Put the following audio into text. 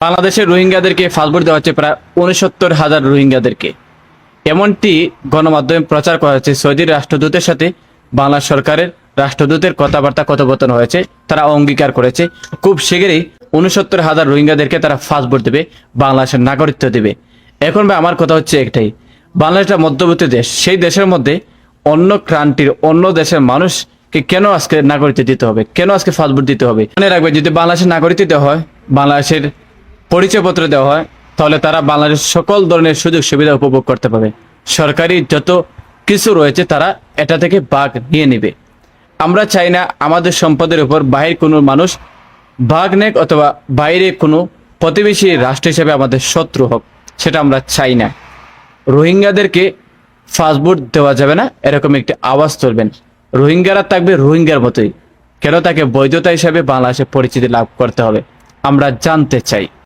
বাংলাদেশের রোহিঙ্গাদেরকে পাসপোর্ট দেওয়া হচ্ছে প্রায় ৬৯,০০০ রোহিঙ্গাদেরকে। এমনটি গণমাধ্যমে প্রচার করা হচ্ছে। সৌদির রাষ্ট্রদূতের সাথে বাংলা সরকারের রাষ্ট্রদূতের কথাবার্তা কথোপকথন হয়েছে, তারা অঙ্গীকার করেছে খুব শীঘ্রই ৬৯,০০০ রোহিঙ্গাদেরকে তারা পাসপোর্ট দেবে, বাংলাদেশের নাগরিকত্ব দেবে। এখন ভাই আমার কথা হচ্ছে একটাই, বাংলাদেশটা মধ্যবর্তী দেশ, সেই দেশের মধ্যে অন্য কান্ট্রির অন্য দেশের মানুষকে কেন আজকে নাগরিকত্ব দিতে হবে, কেন আজকে পাসপোর্ট দিতে হবে? মনে রাখবে, যদি বাংলাদেশের নাগরিকত্ব দেওয়া হয়, বাংলাদেশের পরিচয়পত্র দেওয়া হয়, তাহলে তারা বাংলাদেশের সকল ধরনের সুযোগ সুবিধা উপভোগ করতে পারবে। সরকারি যত কিছু রয়েছে তারা এটা থেকে ভাগ নিয়ে নেবে। আমরা চাই না আমাদের সম্পদের উপর বাহির কোনো মানুষ ভাগ নেক, অথবা বাইরে কোনো প্রতিবেশী রাষ্ট্র হিসেবে আমাদের শত্রু হোক, সেটা আমরা চাই না। রোহিঙ্গাদেরকে পাসপোর্ট দেওয়া যাবে না, এরকম একটি আওয়াজ তুলবেন। রোহিঙ্গারা থাকবে রোহিঙ্গার মতোই, কেন তাকে বৈধতা হিসাবে বাংলাদেশে পরিচিতি লাভ করতে হবে আমরা জানতে চাই।